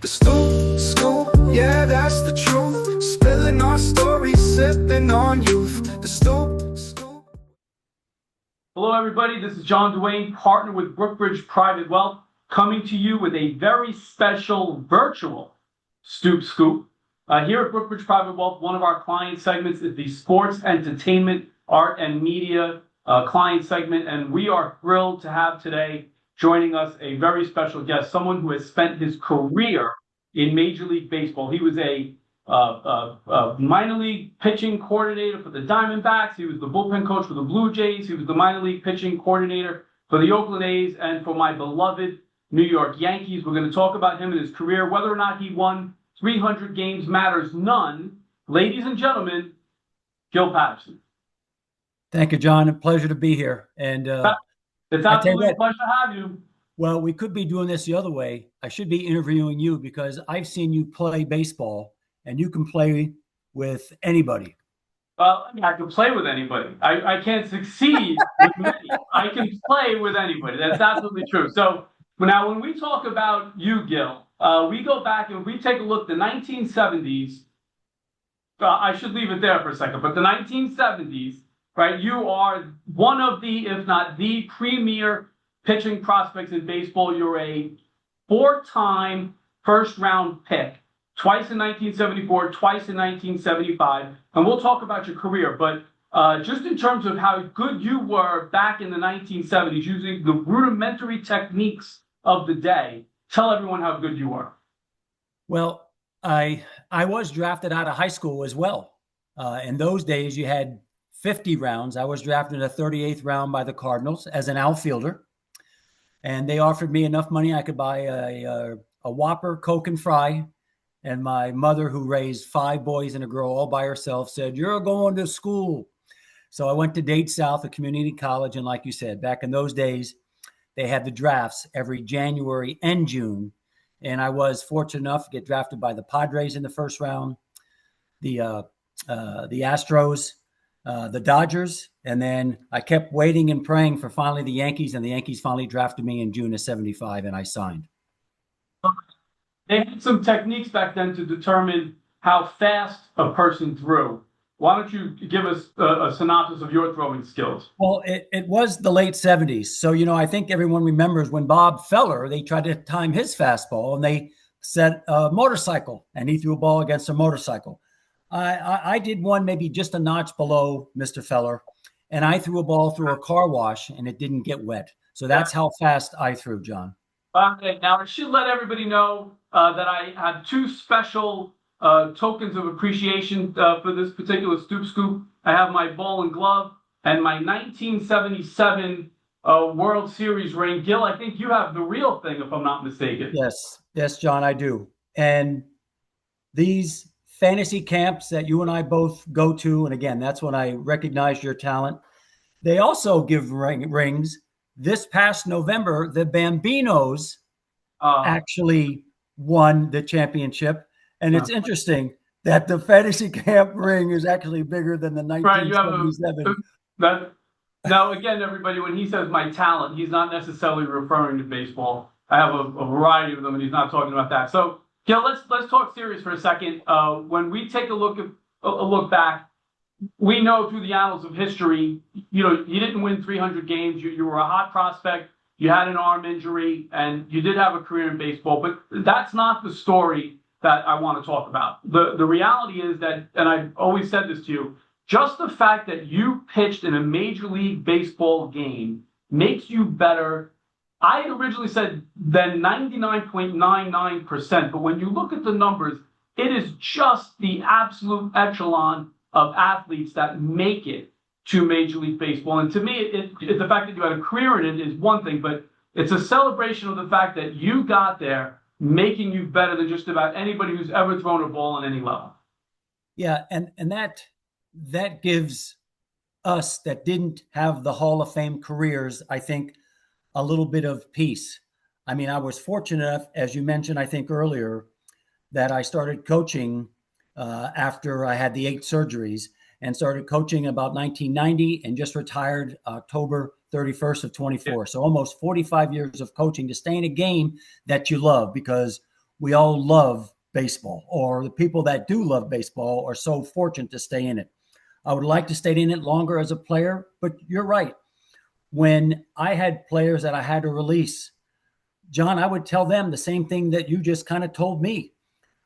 The Stoop Scoop, yeah, that's the truth. Spilling our stories, sipping on youth. The Stoop Scoop. Hello, everybody. This is John Duane, partner with BrookBridge Private Wealth, coming to you with a very special virtual Stoop Scoop. Here at BrookBridge Private Wealth, one of our client segments is the sports, entertainment, art, and media client segment, and we are thrilled to have today joining us a very special guest, someone who has spent his career in Major League Baseball. He was a minor league pitching coordinator for the Diamondbacks. He was the bullpen coach for the Blue Jays. He was the minor league pitching coordinator for the Oakland A's and for my beloved New York Yankees. We're going to talk about him and his career. Whether or not he won 300 games matters none. Ladies and gentlemen, Gil Patterson. Thank you, John. A pleasure to be here. And it's absolutely a pleasure to have you. Well, we could be doing this the other way. I should be interviewing you because I've seen you play baseball, and you can play with anybody. Well, I can play with anybody. I can't succeed with many. I can play with anybody. That's absolutely true. So now when we talk about you, Gil, we go back and we take a look at the 1970s. I should leave it there for a second, but the 1970s, right? You are one of the, if not the premier pitching prospects in baseball. You're a four-time first-round pick, twice in 1974, twice in 1975. And we'll talk about your career, but just in terms of how good you were back in the 1970s, using the rudimentary techniques of the day, tell everyone how good you were. Well, I was drafted out of high school as well. In those days, you had 50 rounds. I was drafted in the 38th round by the Cardinals as an outfielder. And they offered me enough money I could buy a Whopper, Coke, and Fry. And my mother, who raised 5 boys and a girl all by herself, said, "You're going to school." So I went to Dade South, a community college. And like you said, back in those days, they had the drafts every January and June. And I was fortunate enough to get drafted by the Padres in the first round, the Astros, the Dodgers. And then I kept waiting and praying for finally the Yankees, and the Yankees finally drafted me in June of 75, and I signed. They had some techniques back then to determine how fast a person threw. Why don't you give us a synopsis of your throwing skills? Well, it was the late 70s. So, I think everyone remembers when Bob Feller, they tried to time his fastball, and they set a motorcycle, and he threw a ball against a motorcycle. I did one maybe just a notch below Mr. Feller, and I threw a ball through a car wash, and it didn't get wet. So that's how fast I threw, John. Okay, now I should let everybody know that I had 2 special tokens of appreciation for this particular Stoop Scoop. I have my ball and glove and my 1977 World Series ring. Gil, I think you have the real thing, if I'm not mistaken. Yes, John, I do. And these fantasy camps that you and I both go to, and again, that's when I recognized your talent. They also give rings. This past November, the Bambinos actually won the championship. And it's interesting that the fantasy camp ring is actually bigger than the 1977. Right, now, again, everybody, when he says my talent, he's not necessarily referring to baseball. I have a variety of them, and he's not talking about that. So, Gil, let's talk serious for a second. When we take a look back, we know through the annals of history, you didn't win 300 games. You were a hot prospect. You had an arm injury, and you did have a career in baseball. But that's not the story that I want to talk about. The reality is that, and I've always said this to you, just the fact that you pitched in a Major League Baseball game makes you better. I had originally said than 99.99%, but when you look at the numbers, it is just the absolute echelon of athletes that make it to Major League Baseball. And to me, the fact that you had a career in it is one thing, but it's a celebration of the fact that you got there, making you better than just about anybody who's ever thrown a ball on any level. Yeah, and that gives us that didn't have the Hall of Fame careers, I think, a little bit of peace. I mean, I was fortunate enough, as you mentioned, I think earlier, that I started coaching after I had the 8 surgeries, and started coaching about 1990 and just retired October 31st of 24. So almost 45 years of coaching to stay in a game that you love, because we all love baseball, or the people that do love baseball are so fortunate to stay in it. I would like to stay in it longer as a player, but you're right. When I had players that I had to release, John, I would tell them the same thing that you just kind of told me.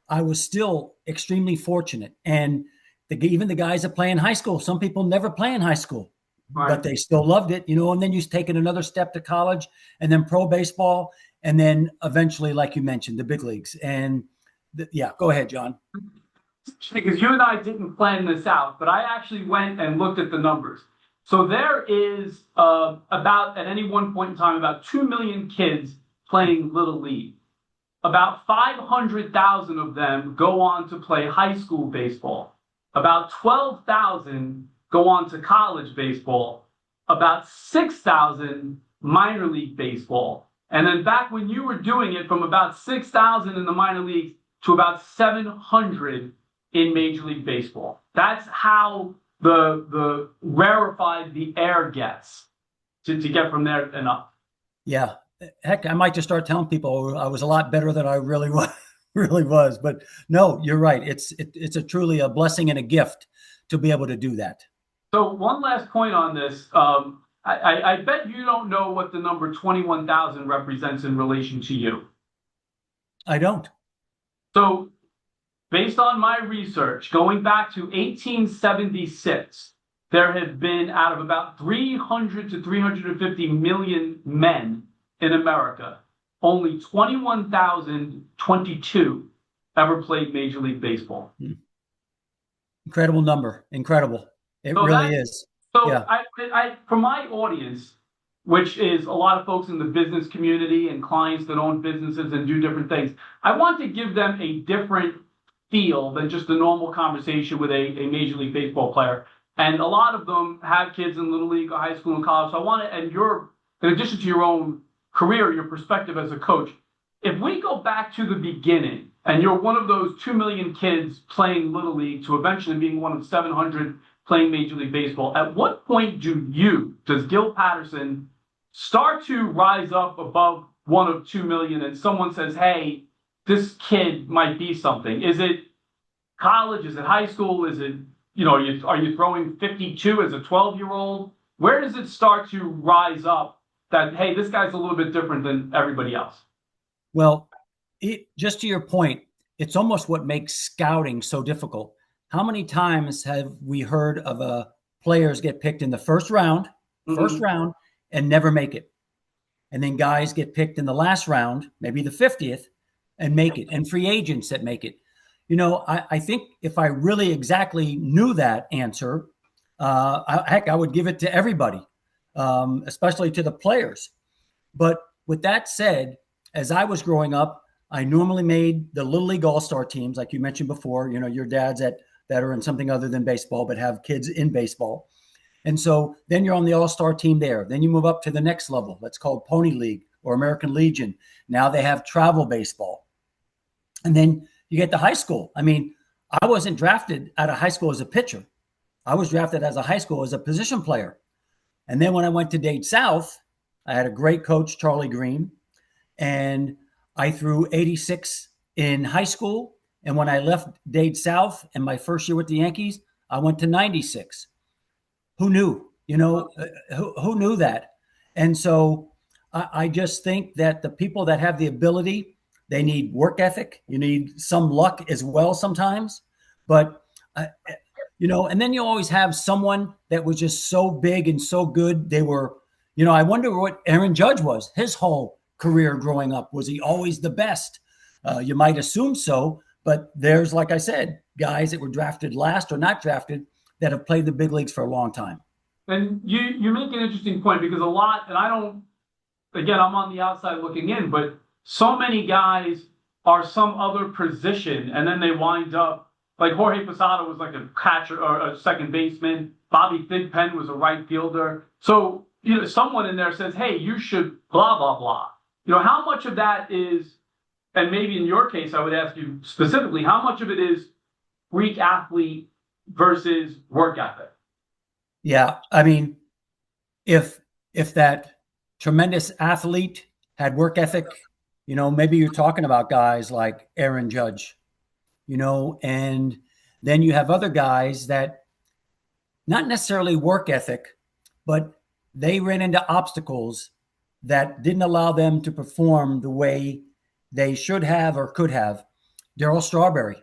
I was still extremely fortunate. And even the guys that play in high school, some people never play in high school, but they still loved it, and then you take it another step to college and then pro baseball. And then eventually, like you mentioned, the big leagues. And yeah, go ahead, John. Because you and I didn't plan this out, but I actually went and looked at the numbers. So there is about, at any one point in time, about 2 million kids playing Little League. About 500,000 of them go on to play high school baseball. About 12,000 go on to college baseball. About 6,000 minor league baseball. And then back when you were doing it, from about 6,000 in the minor leagues to about 700 in Major League Baseball. That's how the rarefied the air gets to get from there and up. Yeah. Heck, I might just start telling people I was a lot better than I really was. Really was. But no, you're right. It's a truly a blessing and a gift to be able to do that. So one last point on this. I bet you don't know what the number 21,000 represents in relation to you. I don't. So based on my research, going back to 1876, there have been, out of about 300 to 350 million men in America, only 21,022 ever played Major League Baseball. Incredible number. Incredible. It really is. So yeah. I, for my audience, which is a lot of folks in the business community and clients that own businesses and do different things, I want to give them a different feel than just a normal conversation with a Major League Baseball player. And a lot of them have kids in Little League or high school and college. So I want to, and in addition to your own career, your perspective as a coach, if we go back to the beginning and you're one of those 2 million kids playing Little League to eventually being one of 700 playing Major League Baseball, at what point does Gil Patterson start to rise up above one of 2 million and someone says, hey, this kid might be something? Is it college? Is it high school? Is it, are you throwing 52 as a 12-year-old? Where does it start to rise up that, hey, this guy's a little bit different than everybody else? Well, just to your point, it's almost what makes scouting so difficult. How many times have we heard of players get picked in the first round, and never make it? And then guys get picked in the last round, maybe the 50th, and make it, and free agents that make it. I think if I really exactly knew that answer, I would give it to everybody, especially to the players. But with that said, as I was growing up, I normally made the Little League All-Star teams, like you mentioned before, your dads that are in something other than baseball, but have kids in baseball. And so then you're on the All-Star team there. Then you move up to the next level. That's called Pony League or American Legion. Now they have travel baseball. And then you get to high school. I mean, I wasn't drafted out of high school as a pitcher. I was drafted as a high school as a position player. And then when I went to Dade South, I had a great coach, Charlie Green, and I threw 86 in high school. And when I left Dade South in my first year with the Yankees, I went to 96. Who knew? Who knew that? And so I just think that the people that have the ability, they need work ethic. You need some luck as well sometimes. But, and then you always have someone that was just so big and so good. They were, I wonder what Aaron Judge was, his whole career growing up. Was he always the best? You might assume so. But there's, like I said, guys that were drafted last or not drafted that have played the big leagues for a long time. And you make an interesting point, because a lot, and I'm on the outside looking in, but so many guys are some other position, and then they wind up, like Jorge Posada was like a catcher or a second baseman. Bobby Thigpen was a right fielder. So, someone in there says, hey, you should blah, blah, blah. How much of that is, and maybe in your case, I would ask you specifically, how much of it is freak athlete versus work ethic? Yeah. I mean, if that tremendous athlete had work ethic, Maybe you're talking about guys like Aaron Judge, and then you have other guys that not necessarily work ethic, but they ran into obstacles that didn't allow them to perform the way they should have or could have. Darryl Strawberry,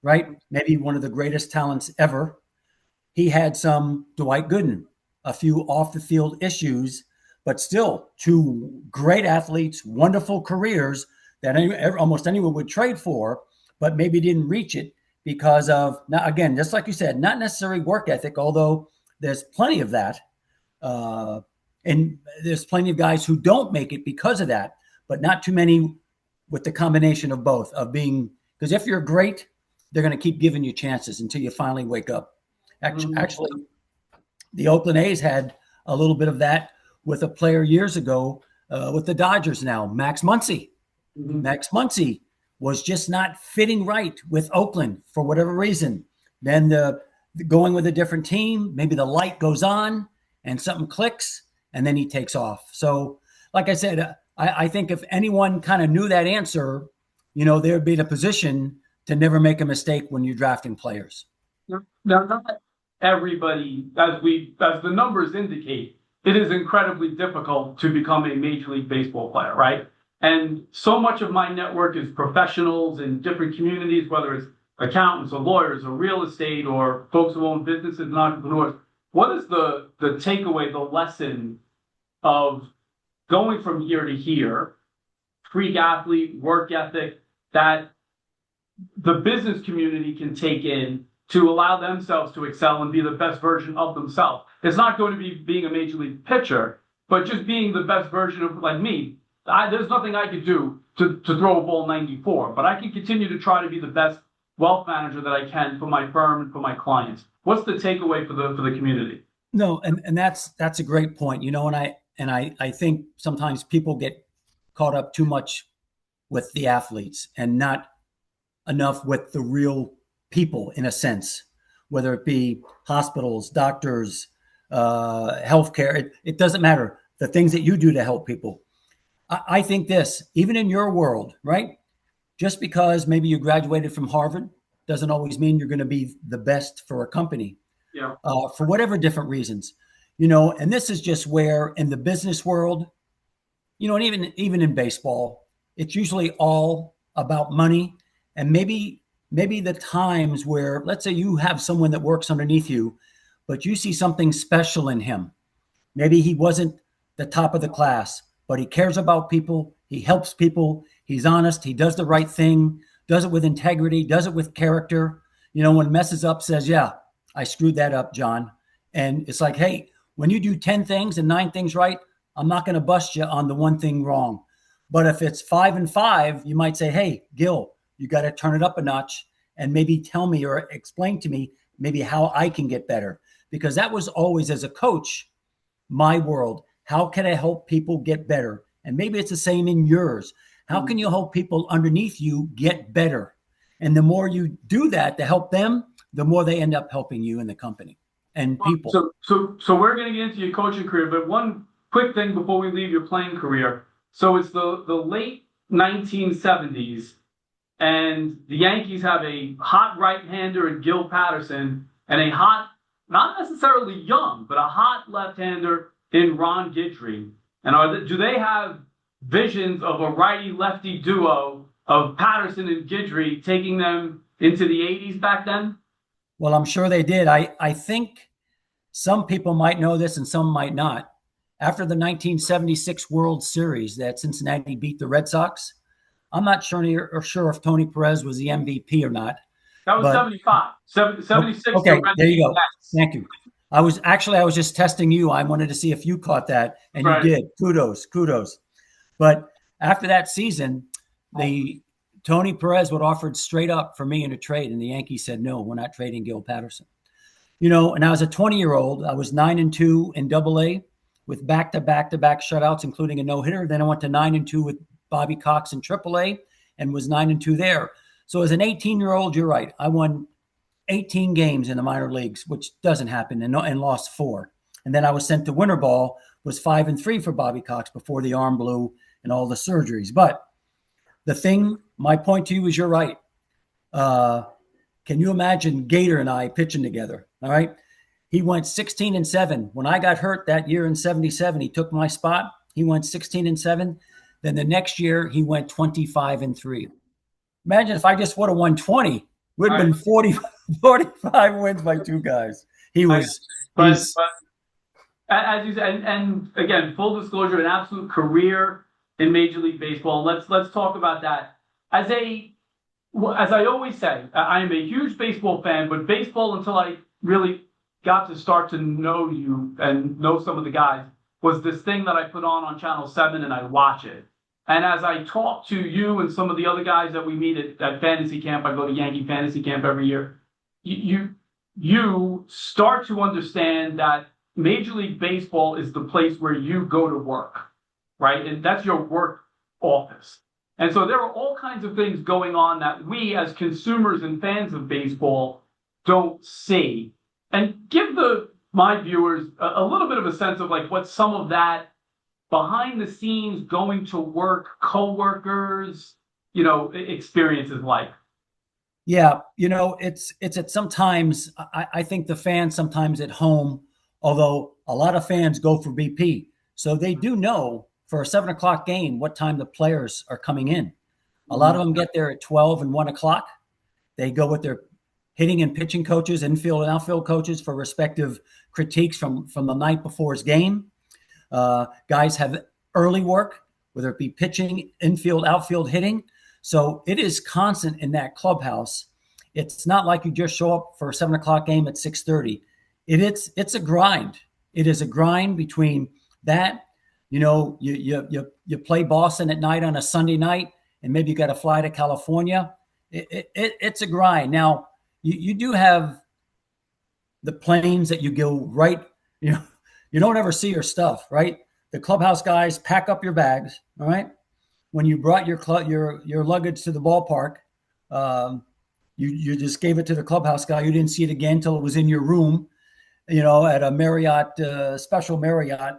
right? Maybe one of the greatest talents ever. He had some Dwight Gooden, a few off the field issues, but still two great athletes, wonderful careers that almost anyone would trade for, but maybe didn't reach it because of, now again, just like you said, not necessarily work ethic, although there's plenty of that. And there's plenty of guys who don't make it because of that, but not too many with the combination of both, of being, because if you're great, they're going to keep giving you chances until you finally wake up. Actually, the Oakland A's had a little bit of that with a player years ago with the Dodgers now, Max Muncy. Max Muncy was just not fitting right with Oakland for whatever reason. Then going with a different team, maybe the light goes on and something clicks, and then he takes off. So, like I said, I think if anyone kind of knew that answer, they'd be in a position to never make a mistake when you're drafting players. Now, not everybody, as the numbers indicate, it is incredibly difficult to become a Major League Baseball player, right? And so much of my network is professionals in different communities, whether it's accountants or lawyers or real estate or folks who own businesses and entrepreneurs. What is the takeaway, the lesson of going from here to here, freak athlete, work ethic, that the business community can take in to allow themselves to excel and be the best version of themselves? It's not going to be being a major league pitcher, but just being the best version of, like me. There's nothing I could do to throw a ball 94, but I can continue to try to be the best wealth manager that I can for my firm and for my clients. What's the takeaway for the community? No, and that's a great point. And I think sometimes people get caught up too much with the athletes and not enough with the real people, in a sense, whether it be hospitals, doctors, healthcare. It doesn't matter. The things that you do to help people. I think this, even in your world, right? Just because maybe you graduated from Harvard doesn't always mean you're going to be the best for a company. Yeah. For whatever different reasons, and this is just where in the business world, and even in baseball, it's usually all about money. And maybe the times where, let's say you have someone that works underneath you, but you see something special in him. Maybe he wasn't the top of the class, but he cares about people. He helps people. He's honest. He does the right thing, does it with integrity, does it with character. When messes up, says, yeah, I screwed that up, John. And it's like, hey, when you do 10 things and 9 things right, I'm not going to bust you on the one thing wrong. But if it's 5 and 5, you might say, hey, Gil, you got to turn it up a notch and maybe tell me or explain to me maybe how I can get better. Because that was always, as a coach, my world. How can I help people get better? And maybe it's the same in yours. How can you help people underneath you get better? And the more you do that to help them, the more they end up helping you in the company and people. So we're going to get into your coaching career, but one quick thing before we leave your playing career. So it's the late 1970s, and the Yankees have a hot right-hander in Gil Patterson and a hot, not necessarily young, but a hot left-hander in Ron Guidry. And do they have visions of a righty-lefty duo of Patterson and Guidry taking them into the 80s back then? Well, I'm sure they did. I think some people might know this and some might not. After the 1976 World Series that Cincinnati beat the Red Sox, I'm not sure if Tony Perez was the MVP or not. That was 75. 76. Okay, there you go. Thank you. I was just testing you. I wanted to see if you caught that, and right. You did. Kudos. But after that season, Tony Perez was offered straight up for me in a trade, and the Yankees said, no, we're not trading Gil Patterson. And I was a 20-year-old. I was 9-2 in Double-A with back-to-back shutouts, including a no-hitter. Then I went to 9-2 with Bobby Cox in Triple-A and was 9-2 there. So as an 18-year-old, you're right. I won 18 games in the minor leagues, which doesn't happen, and lost 4. And then I was sent to winter ball, was 5-3 for Bobby Cox before the arm blew and all the surgeries. But My point to you is you're right. Can you imagine Gator and I pitching together? All right. He went 16-7. When I got hurt that year in 77, he took my spot. He went 16-7. Then the next year he went 25-3. Imagine if I just would have won 20, would have been 45 wins by two guys. But as you said, and again, full disclosure, an absolute career in Major League Baseball. Let's talk about that. As I always say, I am a huge baseball fan, but baseball, until I really got to start to know you and know some of the guys, was this thing that I put on Channel 7 and I watch it. And as I talk to you and some of the other guys that we meet at fantasy camp, I go to Yankee fantasy camp every year, you start to understand that Major League Baseball is the place where you go to work, right? And that's your work office. And so there are all kinds of things going on that we as consumers and fans of baseball don't see. And give my viewers a little bit of a sense of like what some of that behind the scenes, going to work, coworkers, experience is like. Yeah, it's at sometimes I think the fans sometimes at home, although a lot of fans go for BP, so they do know for a 7:00 game what time the players are coming in. A lot of them get there at 12 and 1 o'clock. They go with their hitting and pitching coaches, infield and outfield coaches for respective critiques from the night before's game. Guys have early work, whether it be pitching, infield, outfield, hitting. So it is constant in that clubhouse. It's not like you just show up for a 7:00 game at 6:30. It's a grind. It is a grind between that. You play Boston at night on a Sunday night, and maybe you got to fly to California. It's a grind. Now you do have the planes that you go right. You don't ever see your stuff, right? The clubhouse guys pack up your bags, all right? When you brought your luggage to the ballpark, you just gave it to the clubhouse guy. You didn't see it again until it was in your room, at a Marriott, special Marriott.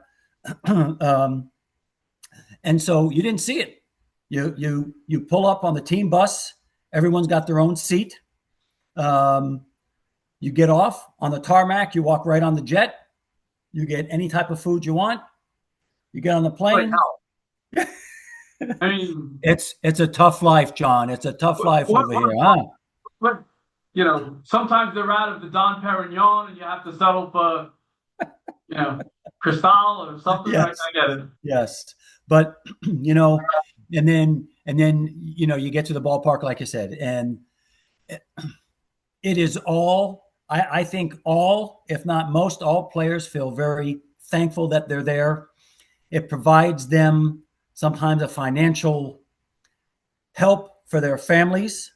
And so you didn't see it. You pull up on the team bus. Everyone's got their own seat. You get off on the tarmac. You walk right on the jet. You get any type of food you want. You get on the plane. I mean, it's a tough life, John. It's a tough life over here, huh? But sometimes they're out of the Don Perignon, and you have to settle for, Cristal or something. Yes. I get it. Yes, but and then you get to the ballpark, like I said, and it is all. I think all, if not most, all players feel very thankful that they're there. It provides them sometimes a financial help for their families,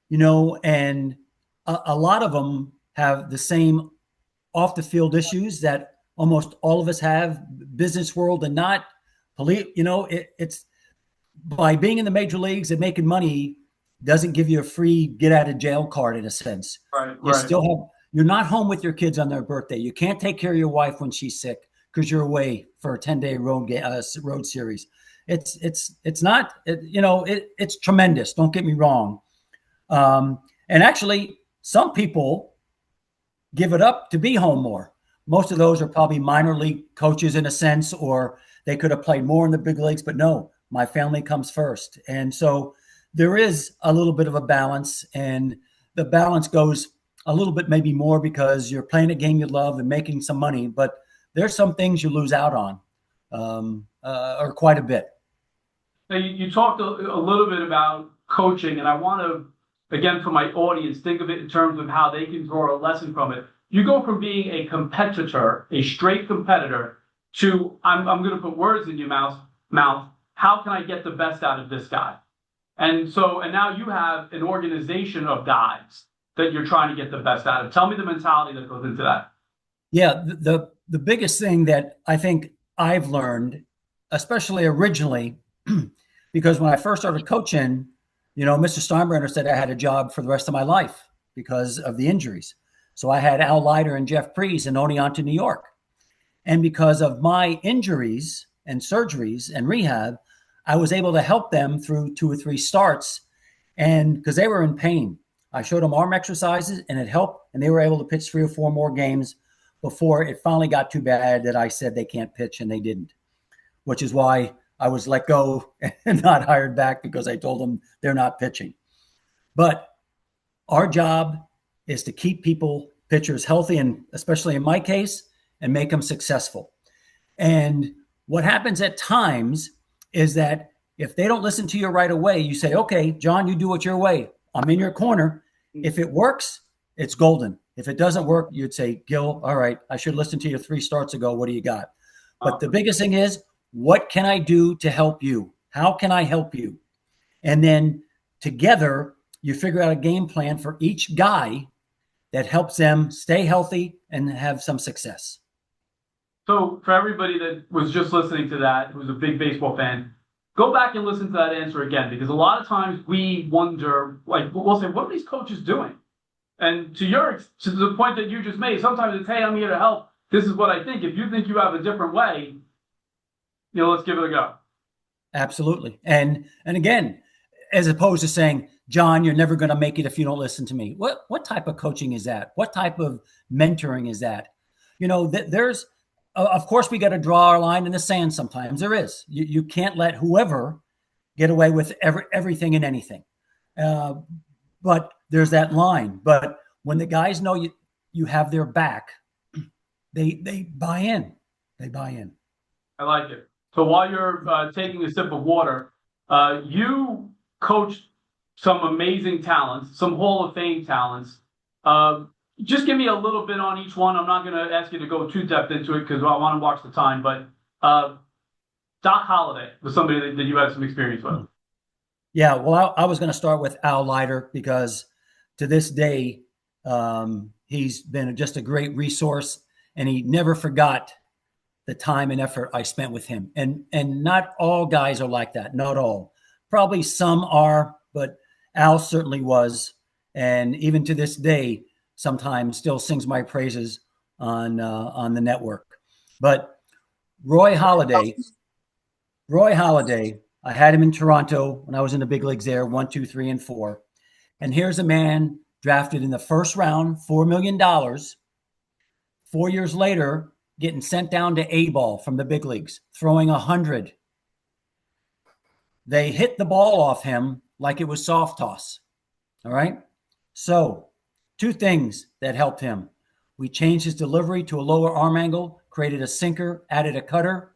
and a lot of them have the same off the field issues that almost all of us have, business world and not police. It's by being in the major leagues and making money doesn't give you a free get out of jail card in a sense. Right. You're not home with your kids on their birthday. You can't take care of your wife when she's sick because you're away for a 10-day road series. It's not, it's tremendous. Don't get me wrong. And actually some people give it up to be home more. Most of those are probably minor league coaches in a sense, or they could have played more in the big leagues, but no, my family comes first. And so there is a little bit of a balance, and the balance goes a little bit maybe more because you're playing a game you love and making some money, but there's some things you lose out on, or quite a bit. Now, you talked a little bit about coaching, and I want to, again, for my audience, think of it in terms of how they can draw a lesson from it. You go from being a competitor, a straight competitor, to I'm going to put words in your mouth. How can I get the best out of this guy? And now you have an organization of guys that you're trying to get the best out of. Tell me the mentality that goes into that. Yeah, the biggest thing that I think I've learned, especially originally, because when I first started coaching, Mr. Steinbrenner said I had a job for the rest of my life because of the injuries. So I had Al Leiter and Jeff Prees and Oni to New York. And because of my injuries and surgeries and rehab, I was able to help them through 2 or 3 starts, and because they were in pain. I showed them arm exercises and it helped, and they were able to pitch 3 or 4 more games before it finally got too bad that I said they can't pitch, and they didn't, which is why I was let go and not hired back, because I told them they're not pitching. But our job is to keep pitchers healthy, and especially in my case, and make them successful. And what happens at times is that if they don't listen to you right away, you say, okay, John, you do it your way. I'm in your corner. If it works, it's golden. If it doesn't work, you'd say, Gil, all right, I should listen to you 3 starts ago. What do you got? But the biggest thing is, what can I do to help you? How can I help you? And then together, you figure out a game plan for each guy that helps them stay healthy and have some success. So for everybody that was just listening to that, who's a big baseball fan, go back and listen to that answer again, because a lot of times we wonder, like, we'll say, what are these coaches doing? And to the point that you just made, sometimes it's, hey, I'm here to help. This is what I think. If you think you have a different way, let's give it a go. Absolutely. And again, as opposed to saying, John, you're never going to make it if you don't listen to me. What type of coaching is that? What type of mentoring is that? There's, of course, we got to draw our line in the sand sometimes. There is. You can't let whoever get away with everything and anything. But there's that line. But when the guys know you have their back, they buy in. They buy in. I like it. So while you're taking a sip of water, you coached some amazing talents, some Hall of Fame talents. Just give me a little bit on each one. I'm not going to ask you to go too depth into it because I want to watch the time. But Doc Holliday was somebody that you had some experience with. Yeah, well, I was going to start with Al Leiter, because to this day, he's been just a great resource, and he never forgot the time and effort I spent with him. And not all guys are like that. Not all. Probably some are, but Al certainly was. And even to this day, sometimes still sings my praises on the network. But Roy Halladay, I had him in Toronto when I was in the big leagues there, 1, 2, 3, and 4. And here's a man drafted in the first round, $4 million. 4 years later, getting sent down to A-ball from the big leagues, throwing 100. They hit the ball off him like it was soft toss. All right. So 2 things that helped him. We changed his delivery to a lower arm angle, created a sinker, added a cutter,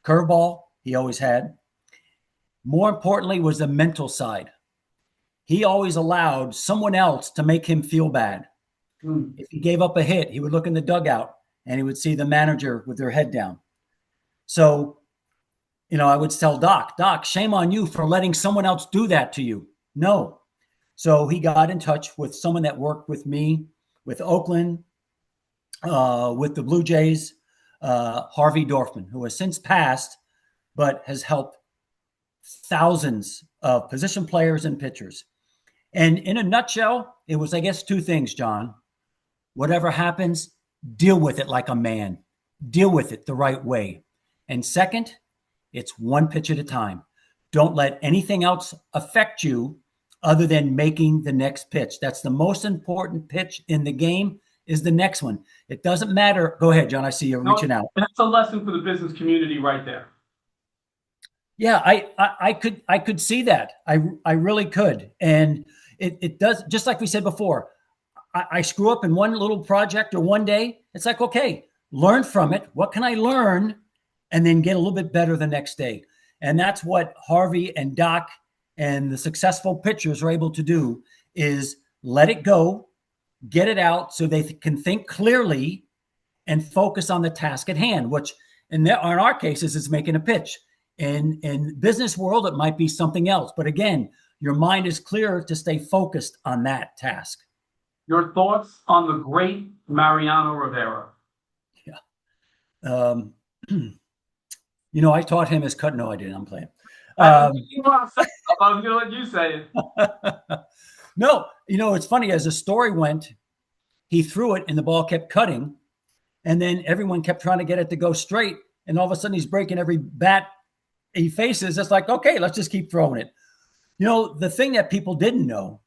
curveball he always had. More importantly was the mental side. He always allowed someone else to make him feel bad. If he gave up a hit, he would look in the dugout and he would see the manager with their head down. So, I would tell Doc, shame on you for letting someone else do that to you. No. So he got in touch with someone that worked with me, with Oakland, with the Blue Jays, Harvey Dorfman, who has since passed, but has helped thousands of position players and pitchers. And in a nutshell, it was, I guess, 2 things, John. Whatever happens, deal with it like a man. Deal with it the right way. And second, it's 1 pitch at a time. Don't let anything else affect you other than making the next pitch. That's the most important pitch in the game, is the next one. It doesn't matter. Go ahead, John. I see you reaching out. That's a lesson for the business community right there. Yeah, I could see that. I really could. And it does, just like we said before, I screw up in one little project or one day. It's like, okay, learn from it. What can I learn? And then get a little bit better the next day. And that's what Harvey and Doc and the successful pitchers are able to do, is let it go, get it out so they can think clearly and focus on the task at hand, which in our cases is making a pitch. In business world, it might be something else. But again, your mind is clear to stay focused on that task. Your thoughts on the great Mariano Rivera? Yeah. I taught him his cut. No, I didn't. I'm playing. I was going to let you say it. No, it's funny. As the story went, he threw it and the ball kept cutting. And then everyone kept trying to get it to go straight. And all of a sudden he's breaking every bat he faces, it's like, okay, let's just keep throwing it. You know, the thing that people didn't know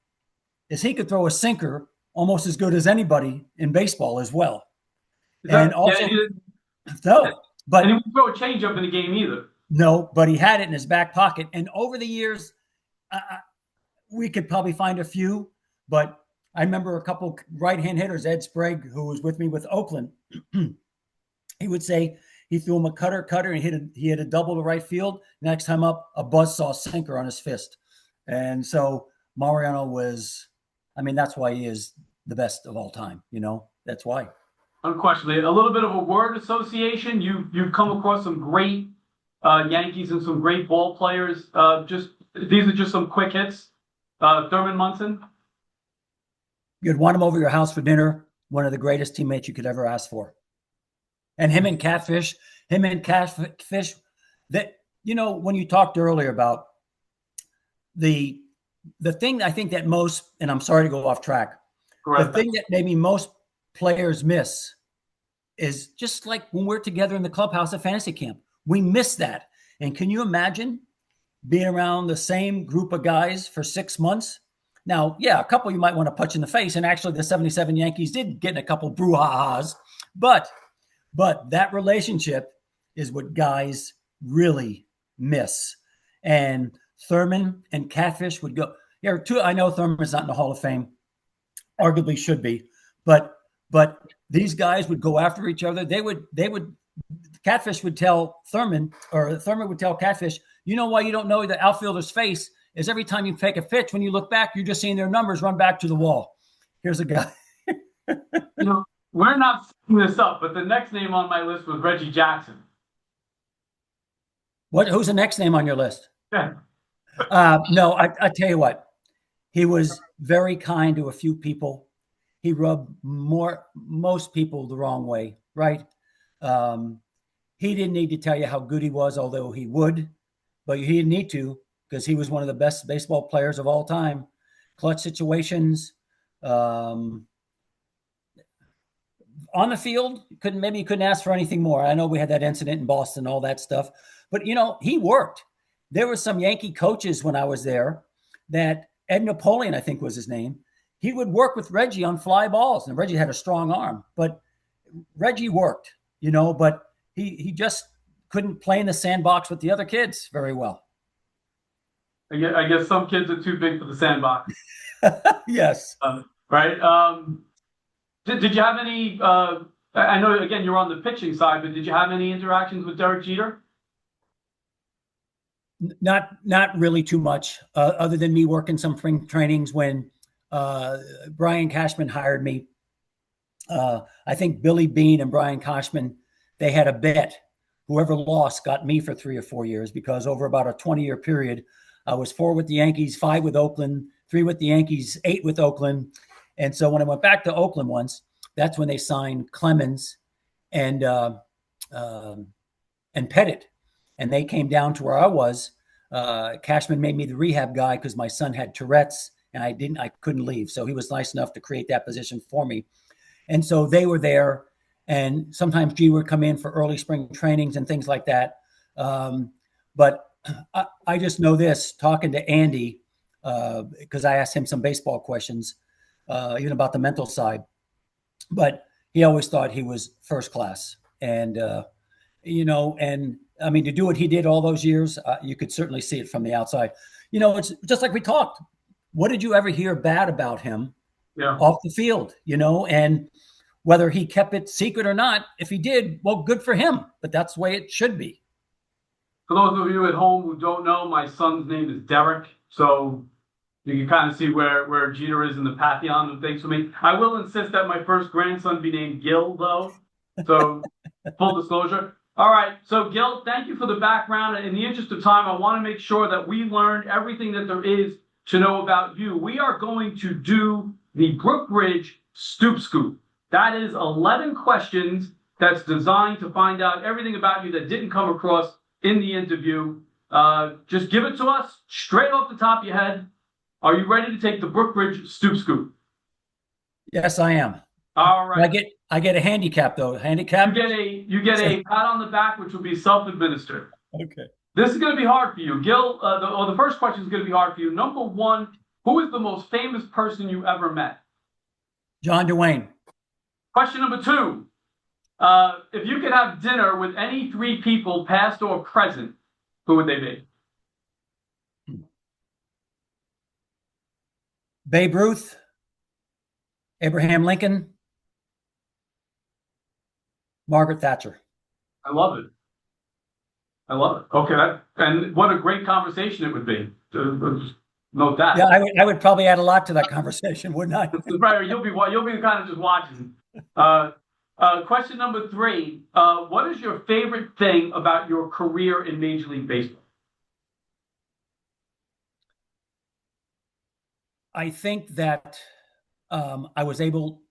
is he could throw a sinker almost as good as anybody in baseball as well. Is And that yeah? also, And no, he but wouldn't throw a changeup in the game either. no, but he had it in his back pocket. And over the years, uh, we could probably find a few, but I remember a couple right-hand hitters, Ed Sprague, who was with me with Oakland. He would say he threw him a cutter, and he hit a double to right field. Next time up, a buzzsaw sinker on his fist. And so Mariano was, I mean, that's why he is the best of all time. You know, that's why. Unquestionably, a little bit of a word association. You've come across some great Yankees and some great ball players. Just these are just some quick hits. Thurman Munson. You'd want him over your house for dinner. One of the greatest teammates you could ever ask for. And him and Catfish, that, you know, when you talked earlier about the thing I think that most, and I'm sorry to go off track, Correct. the thing that maybe most players miss is just like when we're together in the clubhouse at fantasy camp, we miss that. And can you imagine being around the same group of guys for 6 months? Now, yeah, a couple you might want to punch in the face. And actually the 77 Yankees did get in a couple brouhahas, but that relationship is what guys really miss. And Thurman and Catfish would go. Here, too, I know Thurman's not in the Hall of Fame, arguably should be, but these guys would go after each other. They would. Catfish would tell Thurman, or Thurman would tell Catfish, you know why you don't know the outfielder's face is every time you take a pitch, when you look back, you're just seeing their numbers run back to the wall. Here's a guy. You know, we're not setting this up, but the next name on my list was Reggie Jackson. Who's the next name on your list? Yeah. No, I tell you what, he was very kind to a few people. He rubbed most people the wrong way, right? He didn't need to tell you how good he was, although he would, but he didn't need to because he was one of the best baseball players of all time. Clutch situations. On the field, maybe you couldn't ask for anything more. I know we had that incident in Boston, all that stuff, but, you know, he worked. There were some Yankee coaches when I was there that Ed Napoleon, I think was his name. He would work with Reggie on fly balls, and Reggie had a strong arm, but Reggie worked, you know, but he just couldn't play in the sandbox with the other kids very well. I guess some kids are too big for the sandbox. Yes. Right. Did you have any? I know again you're on the pitching side, but did you have any interactions with Derek Jeter? Not really too much, other than me working some spring trainings when Brian Cashman hired me. I think Billy Beane and Brian Cashman, they had a bet. Whoever lost got me for 3 or 4 years, because over about a 20-year period, I was 4 with the Yankees, 5 with Oakland, 3 with the Yankees, 8 with Oakland. And so when I went back to Oakland once, that's when they signed Clemens and Pettit. And they came down to where I was. Cashman made me the rehab guy because my son had Tourette's and I couldn't leave. So he was nice enough to create that position for me. And so they were there, and sometimes G would come in for early spring trainings and things like that. But I just know this, talking to Andy, because I asked him some baseball questions, even about the mental side, but he always thought he was first class. And, you know, and I mean, to do what he did all those years, you could certainly see it from the outside. You know, it's just like we talked. What did you ever hear bad about him off the field, you know? And whether he kept it secret or not, if he did, well, good for him. But that's the way it should be. For those of you at home who don't know, my son's name is Derek. So you can kind of see where Jeter is in the pantheon of things for me. I will insist that my first grandson be named Gil, though. So full disclosure. All right. So, Gil, thank you for the background. In the interest of time, I want to make sure that we learn everything that there is to know about you. We are going to do the BrookBridge Stoop Scoop. That is 11 questions that's designed to find out everything about you that didn't come across in the interview. Just give it to us straight off the top of your head. Are you ready to take the BrookBridge Stoop Scoop? Yes, I am. All right. I get a handicap though. Handicap. You get a pat on the back, which will be self-administered. Okay. This is going to be hard for you. Gil, the first question is going to be hard for you. Number one, who is the most famous person you ever met? John Dwayne. Question number two, if you could have dinner with any three people, past or present, who would they be? Babe Ruth, Abraham Lincoln, Margaret Thatcher. I love it. I love it. Okay, and what a great conversation it would be. Note that. Yeah, I would probably add a lot to that conversation, wouldn't I? Right, you'll be kind of just watching. Question number three, what is your favorite thing about your career in Major League Baseball? I think that I was able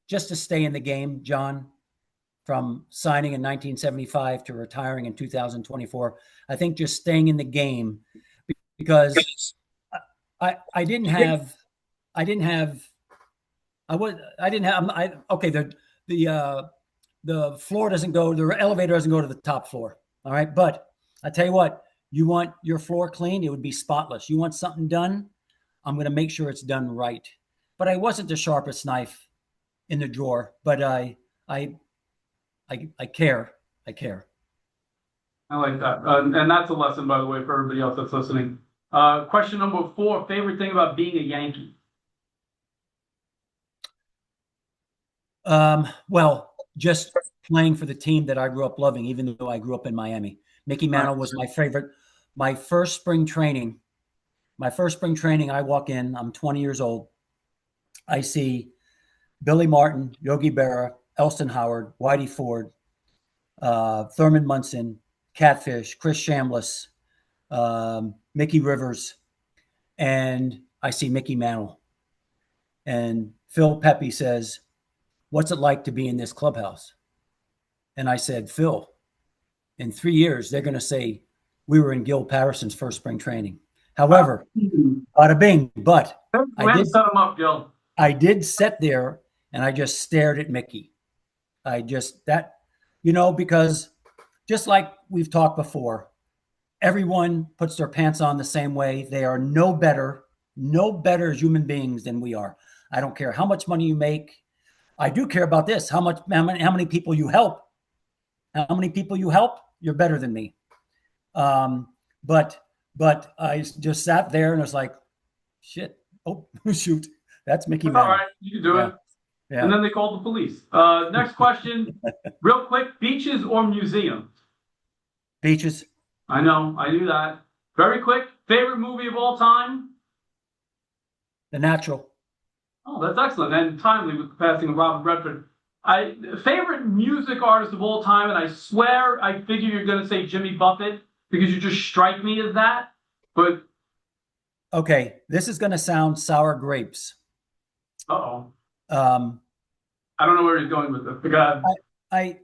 just to stay in the game, John, from signing in 1975 to retiring in 2024. I think just staying in the game, because I didn't have okay, the floor doesn't go, the elevator doesn't go to the top floor. All right. But I tell you what, you want your floor clean, it would be spotless. You want something done, I'm going to make sure it's done right. But I wasn't the sharpest knife in the drawer, but I care. I care. I like that. And that's a lesson, by the way, for everybody else that's listening. Question number four, favorite thing about being a Yankee? Well, just playing for the team that I grew up loving, even though I grew up in Miami. Mickey Mantle was my favorite. My first spring training, I walk in, I'm 20 years old. I see Billy Martin, Yogi Berra, Elston Howard, Whitey Ford, Thurman Munson, Catfish, Chris Chambliss, Mickey Rivers, and I see Mickey Mantle. And Phil Pepe says, "What's it like to be in this clubhouse?" And I said, "Phil, in 3 years, they're going to say we were in Gil Patterson's first spring training." However, bada bing, but Set him up, Gil. I did sit there and I just stared at Mickey. Because just like we've talked before, everyone puts their pants on the same way. They are no better as human beings than we are. I don't care how much money you make. I do care about this. How many people you help. How many people you help, you're better than me. But I just sat there and was like, shit. Oh, shoot. That's Mickey Mantle. All right, you can do it. Yeah. And then they called the police. Next question, real quick, beaches or museums? Beaches. I know, I knew that. Very quick, favorite movie of all time? The Natural. Oh, that's excellent and timely with the passing of Robert Redford. Favorite music artist of all time, and I swear I figure you're going to say Jimmy Buffett because you just strike me as that. But okay, this is going to sound sour grapes. Uh-oh. I don't know where he's going with this. God. I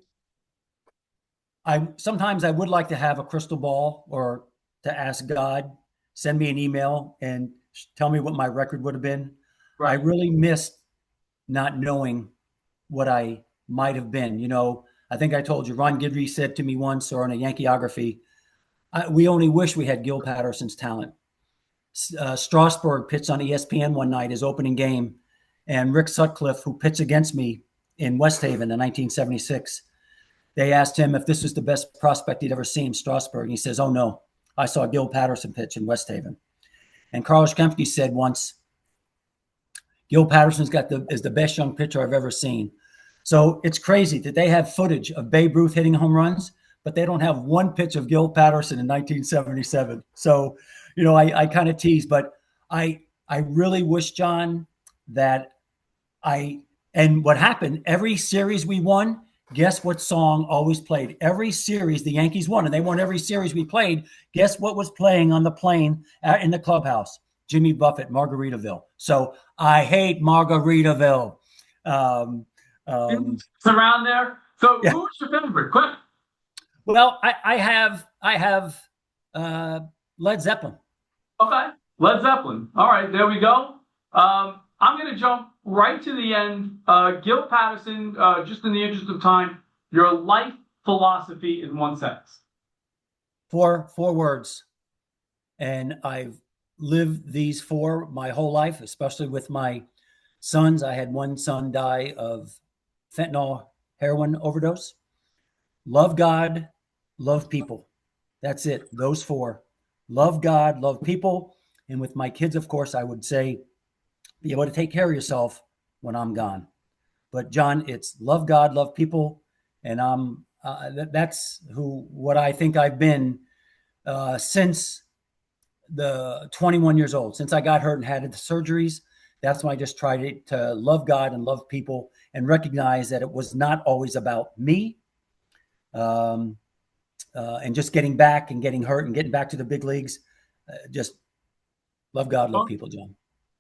sometimes I would like to have a crystal ball or to ask God, send me an email and tell me what my record would have been. Right. I really missed not knowing what I might have been. You know, I think I told you, Ron Guidry said to me once, or in a Yankeeography, we only wish we had Gil Patterson's talent. Strasburg pitched on ESPN one night, his opening game, and Rick Sutcliffe, who pitched against me in West Haven in 1976, they asked him if this was the best prospect he'd ever seen, Strasburg. And he says, "Oh, no, I saw Gil Patterson pitch in West Haven." And Carl Yastrzemski said once, Gil Patterson's is the best young pitcher I've ever seen. So it's crazy that they have footage of Babe Ruth hitting home runs, but they don't have one pitch of Gil Patterson in 1977. So, you know, I kind of tease, but I really wish, John, that and what happened, every series we won, guess what song always played? Every series the Yankees won, and they won every series we played. Guess what was playing on the plane in the clubhouse? Jimmy Buffett, Margaritaville. So I hate Margaritaville. It's around there. So yeah. Who's your favorite? Quick. Well, I have Led Zeppelin. Okay, Led Zeppelin. All right, there we go. I'm going to jump right to the end. Gil Patterson, just in the interest of time, your life philosophy in one sentence. Four words. And I've lived these four my whole life, especially with my sons. I had one son die of fentanyl heroin overdose. Love God, love people. That's it. Those four. Love God, love people. And with my kids, of course, I would say, be able to take care of yourself when I'm gone. But John, it's love God, love people. And that's what I think I've been since the 21 years old, since I got hurt and had the surgeries. That's when I just tried to love God and love people and recognize that it was not always about me. And just getting back and getting hurt and getting back to the big leagues. Just love God, love people, John.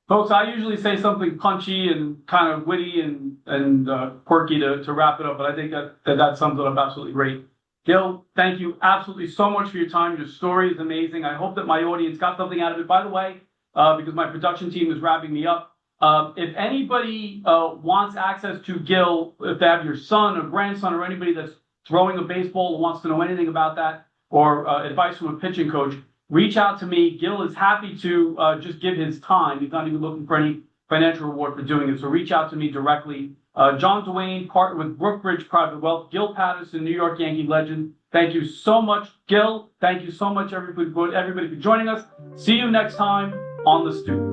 Folks, I usually say something punchy and kind of witty and quirky to wrap it up, but I think that sums it up absolutely great. Gil, thank you absolutely so much for your time. Your story is amazing. I hope that my audience got something out of it. By the way, because my production team is wrapping me up, if anybody wants access to Gil, if they have your son or grandson or anybody that's throwing a baseball or wants to know anything about that, or advice from a pitching coach, reach out to me. Gil is happy to just give his time. He's not even looking for any financial reward for doing it. So reach out to me directly. John Dwayne, partner with BrookBridge Private Wealth. Gil Patterson, New York Yankee legend. Thank you so much, Gil. Thank you so much, everybody for joining us. See you next time on The Stoop.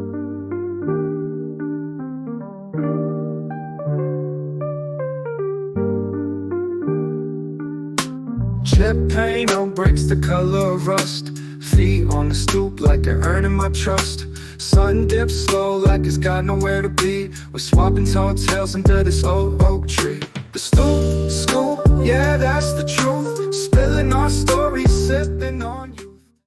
Chip paint on bricks, the color of rust. Feet on the stoop like they're earning my trust. Sun dips slow like it's got nowhere to be. We're swapping tall tales under this old oak tree. The stoop, scoop, yeah, that's the truth. Spilling our stories, sipping on you.